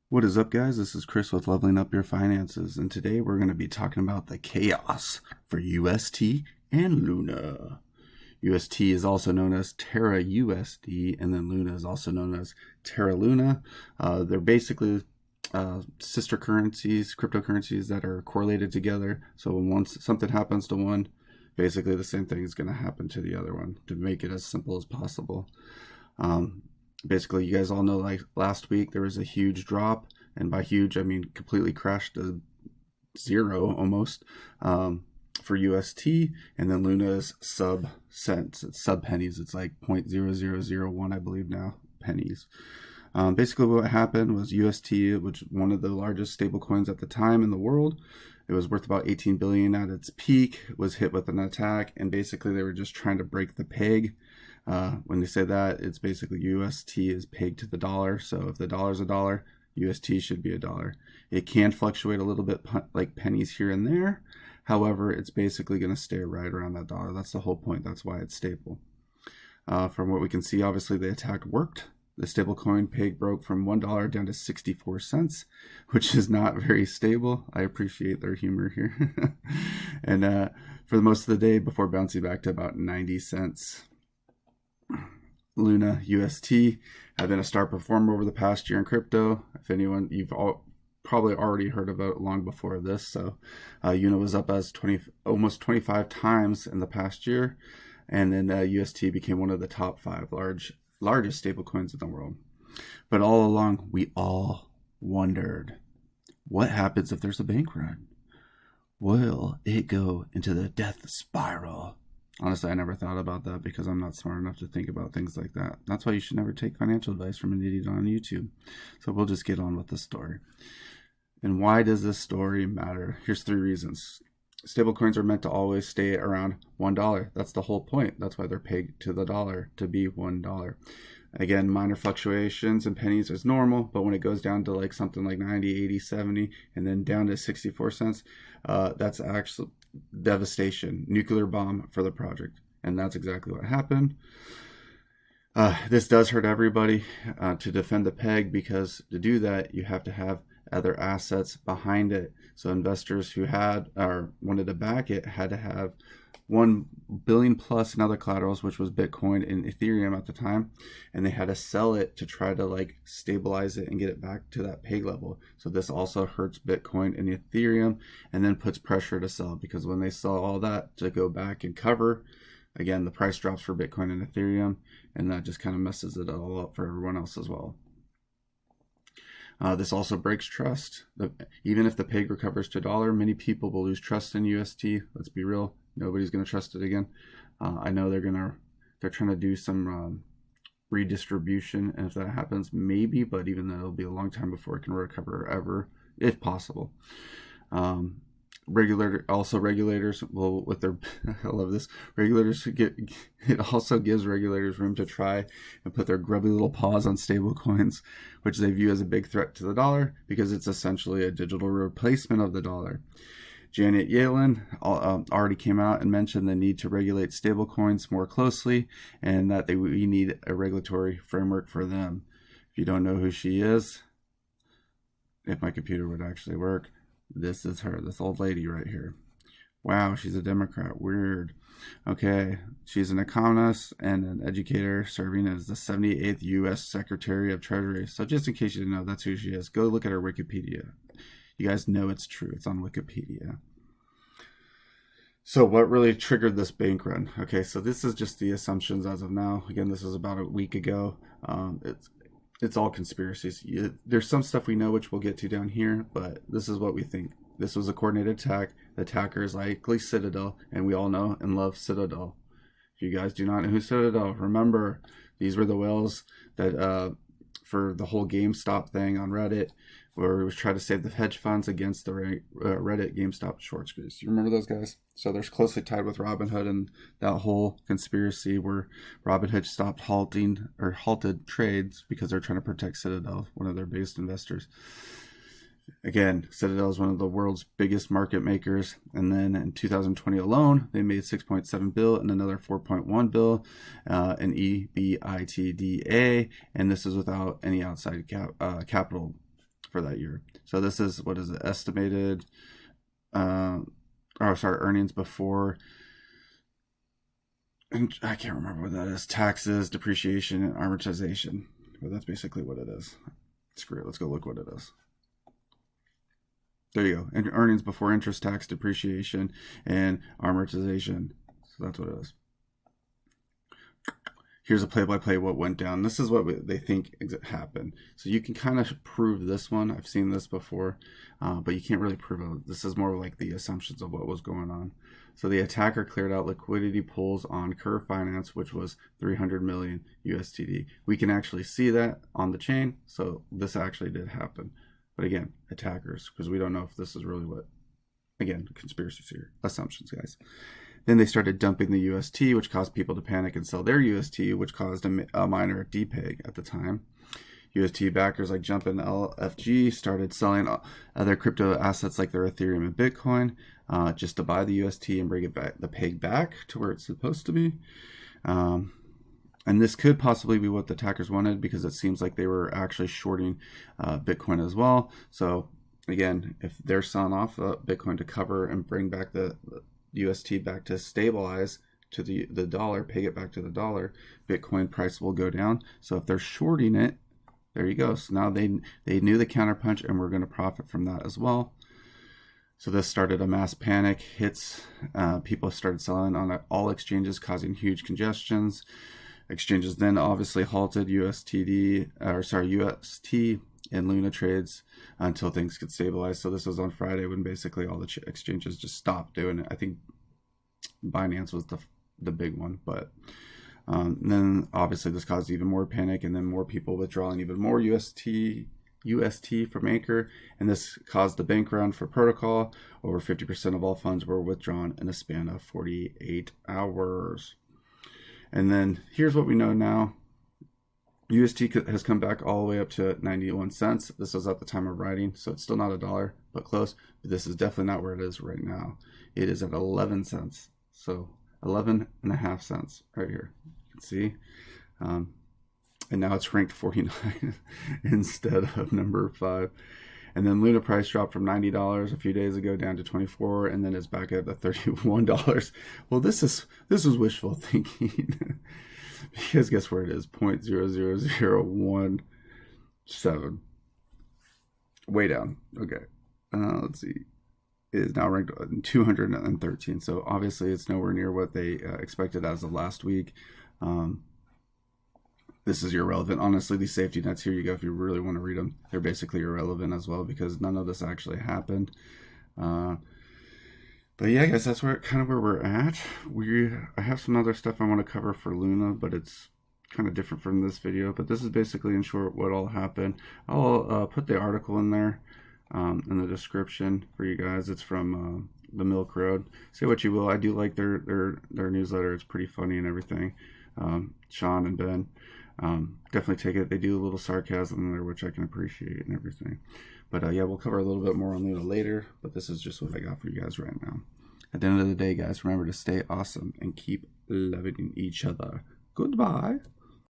What is up, guys? This is Chris with Leveling Up Your Finances, and today we're going to be talking about the chaos for UST and Luna. UST is also known as Terra USD, and then Luna is also known as Terra Luna. They're basically sister currencies, cryptocurrencies that are correlated together. So when once something happens to one, basically the same thing is going to happen to the other one, to make it as simple as possible. Basically, you guys all know, like last week there was a huge drop, and by huge I mean completely crashed to zero almost, for UST, and then Luna is sub cents, it's sub pennies, it's like 0.0001 I believe now pennies. Basically what happened was UST, which was one of the largest stable coins at the time in the world, it was worth about 18 billion at its peak, was hit with an attack, and basically they were just trying to break the peg. When they say that, it's basically UST is pegged to the dollar. So if the dollar's a dollar, UST should be a dollar. It can fluctuate a little bit like pennies here and there. However, it's basically going to stay right around that dollar. That's the whole point. That's why it's stable. From what we can see, obviously the attack worked. The stablecoin peg broke from $1 down to 64 cents, which is not very stable. I appreciate their humor here. And for most of the day before bouncing back to about 90 cents. Luna UST have been a star performer over the past year in crypto. If anyone, you've all probably already heard of it long before this. So UNA was up as almost 25 times in the past year, and then UST became one of the top 5 largest stable coins in the world. But all along, we all wondered, what happens if there's a bank run? Will it go into the death spiral? Honestly, I never thought about that because I'm not smart enough to think about things like that. That's why you should never take financial advice from an idiot on YouTube. So we'll just get on with the story. And why does this story matter? Here's 3 reasons. Stablecoins are meant to always stay around $1. That's the whole point. That's why they're pegged to the dollar, to be $1. Again, minor fluctuations in pennies is normal, but when it goes down to like something like 90, 80, 70, and then down to 64 cents, that's actually devastation, nuclear bomb for the project. And that's exactly what happened. This does hurt everybody to defend the peg, because to do that, you have to have other assets behind it. So investors who had or wanted to back it had to have 1 billion plus in other collaterals, which was Bitcoin and Ethereum at the time, and they had to sell it to try to like stabilize it and get it back to that peg level. So this also hurts Bitcoin and Ethereum, and then puts pressure to sell, because when they sell all that to go back and cover, again, the price drops for Bitcoin and Ethereum, and that just kind of messes it all up for everyone else as well. This also breaks trust. Even if the peg recovers to dollar, many people will lose trust in UST. Let's be real. Nobody's going to trust it again. I know they're trying to do some redistribution, and if that happens, maybe, but even then it'll be a long time before it can recover ever, if possible. Regulators will, with their I love this, it also gives regulators room to try and put their grubby little paws on stable coins, which they view as a big threat to the dollar, because it's essentially a digital replacement of the dollar. Janet Yellen already came out and mentioned the need to regulate stablecoins more closely, and that we need a regulatory framework for them. If you don't know who she is, if my computer would actually work, this is her, this old lady right here. Wow, she's a Democrat. Weird. Okay, she's an economist and an educator, serving as the 78th U.S. Secretary of Treasury. So just in case you didn't know, that's who she is. Go look at her Wikipedia. You guys know it's true. It's on Wikipedia. So what really triggered this bank run? Okay, so this is just the assumptions as of now. Again, this was about a week ago. It's all conspiracies. There's some stuff we know, which we'll get to down here, but this is what we think. This was a coordinated attack. The attacker is likely Citadel, and we all know and love Citadel. If you guys do not know who Citadel, remember, these were the whales that for the whole GameStop thing on Reddit, where it was trying to save the hedge funds against the Reddit GameStop short squeeze. You remember those guys? So they're closely tied with Robinhood and that whole conspiracy where Robinhood stopped halted trades because they're trying to protect Citadel, one of their biggest investors. Again, Citadel is one of the world's biggest market makers, and then in 2020 alone, they made 6.7 bill and another 4.1 bill in EBITDA, and this is without any outside capital. for that year. So this is, what is it, estimated, earnings before, and I can't remember what that is, taxes, depreciation, and amortization. But that's basically what it is. Screw it, let's go look what it is. There you go, and earnings before interest, tax, depreciation, and amortization. So that's what it is. Here's a play-by-play what went down. This is what they think happened. So you can kind of prove this one. I've seen this before, but you can't really prove it. This is more like the assumptions of what was going on. So the attacker cleared out liquidity pools on Curve Finance, which was 300 million USTD. We can actually see that on the chain. So this actually did happen. But again, attackers, because we don't know if this is really what, again, conspiracy theory, assumptions, guys. Then they started dumping the UST, which caused people to panic and sell their UST, which caused a minor depeg at the time. UST backers like Jump and LFG started selling other crypto assets like their Ethereum and Bitcoin just to buy the UST and bring it back, the peg back to where it's supposed to be. And this could possibly be what the attackers wanted, because it seems like they were actually shorting Bitcoin as well. So again, if they're selling off Bitcoin to cover and bring back the UST back to stabilize to the dollar, peg it back to the dollar, Bitcoin price will go down. So if they're shorting it, there you go. So now they knew the counterpunch, and we're going to profit from that as well. So this started a mass panic hits. People started selling on all exchanges, causing huge congestions. Exchanges then obviously halted UST and Luna trades until things could stabilize. So this was on Friday when basically all the exchanges just stopped doing it. I think Binance was the big one, but then obviously this caused even more panic, and then more people withdrawing even more UST from Anchor, and this caused the bank run for protocol. Over 50% of all funds were withdrawn in a span of 48 hours. And then here's what we know now. UST has come back all the way up to 91 cents. This was at the time of writing, so it's still not $1, but close. But this is definitely not where it is right now. It is at 11 cents. So 11.5 cents right here. You can see. And now it's ranked 49 instead of number 5. And then Luna price dropped from $90 a few days ago down to $24, and then it's back at the $31. Well, this is wishful thinking. Because guess where it is? 0.00017. Way down. Okay. Let's see. It is now ranked 213. So obviously it's nowhere near what they expected as of last week. This is irrelevant. Honestly, these safety nets, here you go. If you really want to read them, they're basically irrelevant as well, because none of this actually happened. But yeah, guys, that's kind of where we're at. I have some other stuff I want to cover for Luna, but it's kind of different from this video. But this is basically, in short, what all happened. I'll put the article in there in the description for you guys. It's from the Milk Road. Say what you will, I do like their newsletter. It's pretty funny and everything. Sean and Ben, definitely take it. They do a little sarcasm in there, which I can appreciate and everything. But yeah, we'll cover a little bit more on Luna later, but this is just what I got for you guys right now. At the end of the day, guys, remember to stay awesome and keep loving each other. Goodbye.